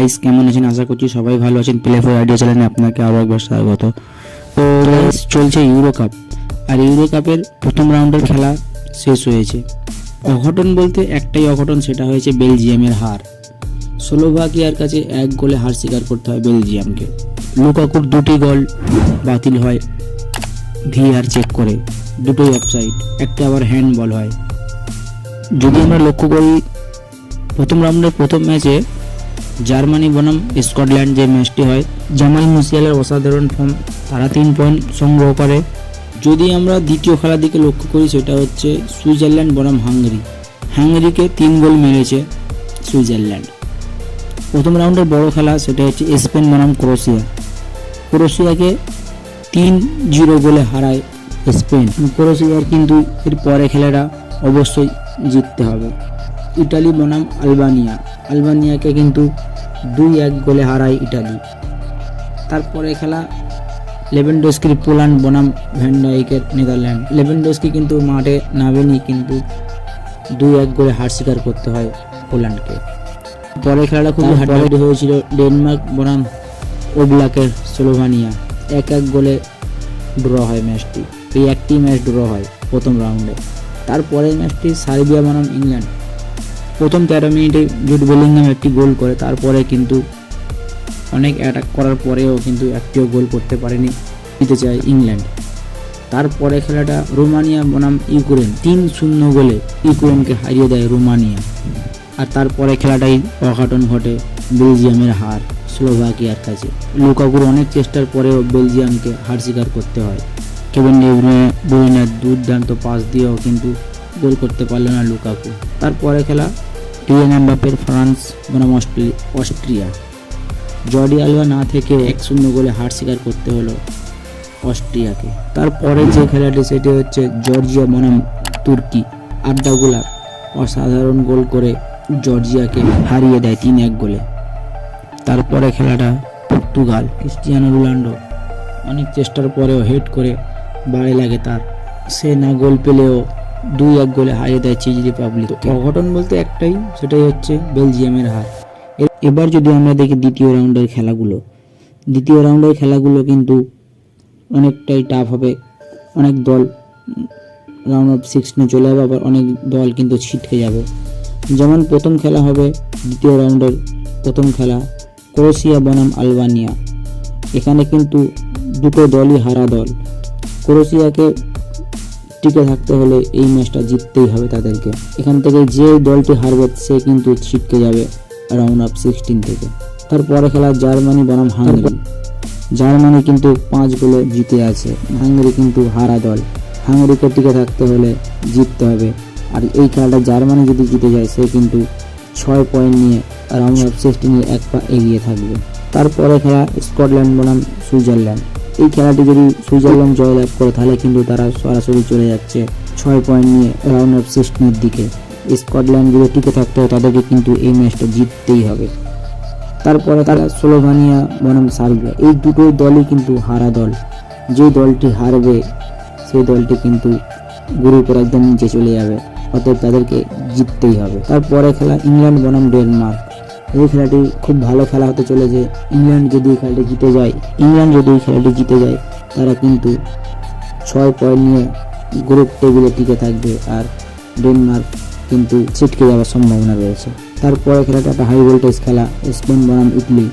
Guys, কেমন আছেন? আশা করছি সবাই ভালো আছেন। প্লে ফর আইডিয়া চ্যানেলে আপনাকে আরও একবার স্বাগত। তো গাইস, চলছে ইউরো কাপ, আর ইউরো কাপের প্রথম রাউন্ডের খেলা শেষ হয়েছে। অঘটন বলতে একটাই অঘটন, সেটা হয়েছে বেলজিয়ামের হার। স্লোভাকিয়ার কাছে 1 গোলে হার স্বীকার করতে হয় বেলজিয়ামকে। লুকাকুর 2টি গোল বাতিল হয় ভিআর চেক করে, দুটোই অফসাইড, একটা আবার হ্যান্ডবল হয়। যদি আমরা লক্ষ্য করি, প্রথম রাউন্ডের প্রথম ম্যাচে জার্মানি বনাম স্কটল্যান্ড যে ম্যাচটি হয়, জামাল মুসিয়ালের অসাধারণ ফর্ম, তারা 3 পয়েন্ট সংগ্রহ করে। যদি আমরা দ্বিতীয় খেলার দিকে লক্ষ্য করি, সেটা হচ্ছে সুইজারল্যান্ড বনাম হাঙ্গেরি। হাঙ্গেরিকে 3 গোল মেরেছে সুইজারল্যান্ড। প্রথম রাউন্ডের বড় খেলা সেটা হচ্ছে স্পেন বনাম ক্রোয়েশিয়া। ক্রোয়েশিয়াকে 3-0 গোলে হারায় স্পেন। ক্রোয়েশিয়ার কিন্তু এর পরে খেলাটা অবশ্যই জিততে হবে। ইটালি বনাম আলবানিয়া। আলবানিয়াকে কিন্তু 2-1 গোলে হারায় ইটালি। তারপরে খেলা লেভেনডস্কির পোল্যান্ড বনাম ভ্যান ডাইকের নেদারল্যান্ড। লেভেনডস্কি কিন্তু মাঠে নামেনি, কিন্তু 2-1 গোলে হার স্বীকার করতে হয় পোল্যান্ডকে। পরের খেলাটা খুবই হাড্ডাহাড্ডি হয়েছিল, ডেনমার্ক বনাম ওবলাকের স্লোভানিয়া। 1-1 গোলে ড্র হয় ম্যাচটি। এই একটি ম্যাচ ড্র হয় প্রথম রাউন্ডে। তারপরের ম্যাচটি সার্বিয়া বনাম ইংল্যান্ড। প্রথম 13 মিনিটে জুড বেলিংহাম একটি গোল করে, তারপরে কিন্তু অনেক অ্যাটাক করার পরেও কিন্তু একটিও গোল করতে পারেনি, জিতে যায় ইংল্যান্ড। তারপরে খেলাটা রোমানিয়া বনাম ইউক্রেন। 3-0 গোলে ইউক্রেনকে হারিয়ে দেয় রোমানিয়া। আর তারপরে খেলাটাই অঘটন ঘটে, বেলজিয়ামের হার স্লোভাকিয়ার কাছে। লুকাকুর অনেক চেষ্টার পরেও বেলজিয়ামকে হার স্বীকার করতে হয়। কেভিন ডি ব্রুইনের দুর্দান্ত পাস দিয়েও কিন্তু গোল করতে পারল না লুকাকু। তারপরে খেলা কিলিয়ান এমবাপ্পের ফ্রান্স বনাম অস্ট্রিয়া। জর্ডি আলবা না থেকে 1-0 গোলে হার স্বীকার করতে হলো অস্ট্রিয়াকে। তারপরে যে খেলাটি সেটি হচ্ছে জর্জিয়া বনাম তুর্কি। আর্দা গুলার অসাধারণ গোল করে জর্জিয়াকে হারিয়ে দেয় 3-1 গোলে। তারপরে খেলাটা পর্তুগাল। ক্রিস্টিয়ানো রোনাল্ডো অনেক চেষ্টার পরেও হেড করে বাড়ি লাগে তার, সে না গোল পেলেও 2-1 গোলে হারিয়ে দেয় চেক রিপাবলিক। অঘটন বলতে একটাই, সেটাই হচ্ছে বেলজিয়ামের হার। এবার যদি আমরা দেখি দ্বিতীয় রাউন্ডের খেলাগুলো কিন্তু অনেকটাই টাফ হবে। অনেক দল রাউন্ড অফ 16 চলে যাবে, আবার অনেক দল কিন্তু ছিটকে যাবে। যেমন প্রথম খেলা হবে দ্বিতীয় রাউন্ডের প্রথম খেলা ক্রোয়েশিয়া বনাম আলবানিয়া। এখানে কিন্তু দুটো দলই হারা দল। ক্রোয়েশিয়াকে টিকে থাকতে হলে এই ম্যাচটা জিততেই হবে তাদেরকে। এখান থেকে যে দলটি হারবে সে কিন্তু ছিটকে যাবে রাউন্ড অফ 16 থেকে। তারপরে খেলা জার্মানি বনাম হাঙ্গেরি। জার্মানি কিন্তু 5 গোলে জিতে আছে, হাঙ্গেরি কিন্তু হারা দল। হাঙ্গেরিকে টিকে থাকতে হলে জিততে হবে। আর এই খেলাটা জার্মানি যদি জিতে যায়, সে কিন্তু 6 পয়েন্ট নিয়ে রাউন্ড অফ 16 এক পা এগিয়ে থাকবে। তারপরে খেলা স্কটল্যান্ড বনাম সুইজারল্যান্ড। এই খেলাটি যদি সুইজারল্যান্ড জয়লাভ করে, তাহলে কিন্তু তারা সরাসরি চলে যাচ্ছে 6 পয়েন্ট নিয়ে রাউন্ড অফ 16 দিকে। স্কটল্যান্ড যদি টিকে থাকতে হয়, তাদেরকে কিন্তু এই ম্যাচটা জিততেই হবে। তারপরে তারা স্লোভানিয়া বনাম সার্বিয়া। এই দুটো দলই কিন্তু হারা দল। যে দলটি হারবে সেই দলটি কিন্তু গ্রুপের একদম নিচে চলে যাবে, অতএব তাদেরকে জিততেই হবে। তারপরে খেলা ইংল্যান্ড বনাম ডেনমার্ক। এই খেলাটি খুব ভালো খেলা হতে চলেছে। ইংল্যান্ড যদি এই খেলাটি জিতে যায়, তারা কিন্তু 6 পয়েন্ট নিয়ে গ্রুপ টেবিলে টিকে থাকবে, আর ডেনমার্ক কিন্তু ছিটকে যাওয়ার সম্ভাবনা রয়েছে। তারপরে খেলাটা একটা হাই ভোল্টেজ খেলা, স্পেন বনাম ইটালি।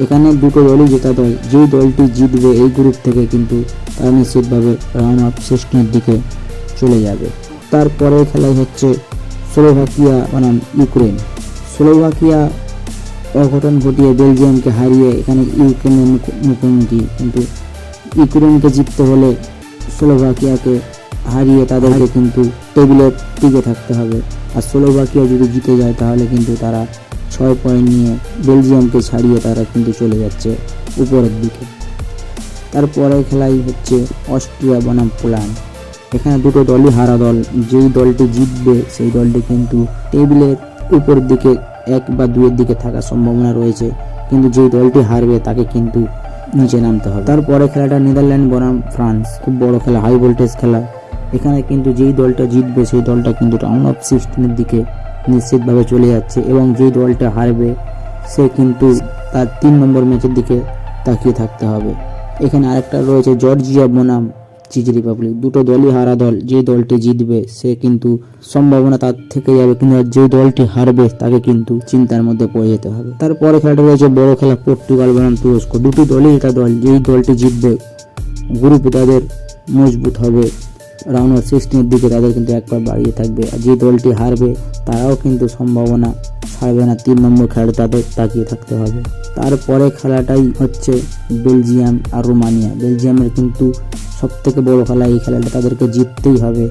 এখানে দুটো দলই জেতা দল। যেই দলটি জিতবে এই গ্রুপ থেকে কিন্তু তারা নিশ্চিতভাবে রাউন্ড অফ 16 দিকে চলে যাবে। তারপরে খেলাই হচ্ছে স্লোভাকিয়া বনাম ইউক্রেন। স্লোভাকিয়া অঘটন ঘটিয়ে বেলজিয়ামকে হারিয়ে এখানে ইউক্রেনের মুখোমুখি, কিন্তু ইউক্রেনকে জিততে হলে স্লোভাকিয়াকে হারিয়ে তাদেরকে কিন্তু টেবিলে টিকে থাকতে হবে। আর স্লোভাকিয়া যদি জিতে যায়, তাহলে কিন্তু তারা 6 পয়েন্ট নিয়ে বেলজিয়ামকে ছাড়িয়ে তারা কিন্তু চলে যাচ্ছে উপরের দিকে। তারপরে খেলাই হচ্ছে অস্ট্রিয়া বনাম পোল্যান্ড। এখানে দুটো দলই হারা দল। যেই দলটি জিতবে সেই দলটি কিন্তু টেবিলের উপরের দিকে 1 বা 2 এর দিকে থাকার সম্ভাবনা রয়েছে, কিন্তু যেই দলটি হারবে তাকে কিন্তু নিচে নামতে হবে। তারপরে খেলাটা নেদারল্যান্ড বনাম ফ্রান্স। খুব বড় খেলা, হাই ভোল্টেজ খেলা। এখানে কিন্তু যেই দলটা জিতবে সেই দলটা কিন্তু রাউন্ড অফ 16 দিকে নিশ্চিতভাবে চলে যাচ্ছে, এবং যেই দলটা হারবে সে কিন্তু তার 3 নম্বর ম্যাচের দিকে তাকিয়ে থাকতে হবে। এখানে আরেকটা রয়েছে জর্জিয়া বনাম চেক রিপাবলিক, দুটো দলই হারা দল। যে দলটি জিতবে সে কিন্তু সম্ভাবনা তার থেকে যাবে, কিন্তু যে দলটি হারবে তাকে কিন্তু চিন্তার মধ্যে পড়ে যেতে হবে। তারপরে খেলাটা রয়েছে বড় খেলা পর্তুগাল বনাম তুরস্ক। দুটি দলই এটা দল, যেই দলটি জিতবে গ্রুপে তাদের মজবুত হবে, রাউন্ড অফ 16-এর দিকে তাদের কিন্তু একবার বাড়িয়ে থাকবে। আর যে দলটি হারবে তারাও কিন্তু সম্ভাবনা ছাড়বে না, 3 নম্বর খেলাটা তাদের তাকিয়ে থাকতে হবে। তারপরে খেলাটাই হচ্ছে বেলজিয়াম আর রোমানিয়া। বেলজিয়ামের কিন্তু সবথেকে বড় খেলা এই খেলাটা, তাদেরকে জিততেই হবে।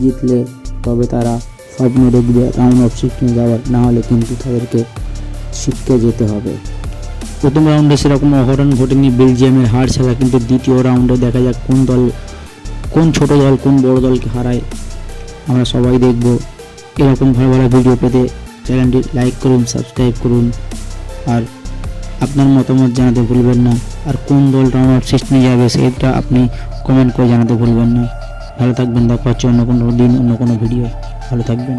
জিতলে তবে তারা স্বপ্ন দেখবে রাউন্ড অফ 16 যাওয়ার, না হলে কিন্তু তাদেরকে ছিটকে যেতে হবে। প্রথম রাউন্ডে সেরকম অঘটন ঘটেনি, বেলজিয়ামের হার ছাড়া, কিন্তু দ্বিতীয় রাউন্ডে দেখা যাক কোন ছোট দল কোন বড় দলকে হারায়, আমরা সবাই দেখব। এরকম ভালো ভালো ভিডিও পেতে চ্যানেলটি লাইক করুন, সাবস্ক্রাইব করুন, আর আপনার মতামত জানাতে ভুলবেন না। আর কোন দল রাউন্ড অফ 16 যাবে সেটা আপনি কমেন্ট করে জানাতে ভুলবেন না। ভালো থাকবেন, দেখা হচ্ছে অন্য কোনো দিন অন্য কোনো ভিডিও। ভালো থাকবেন।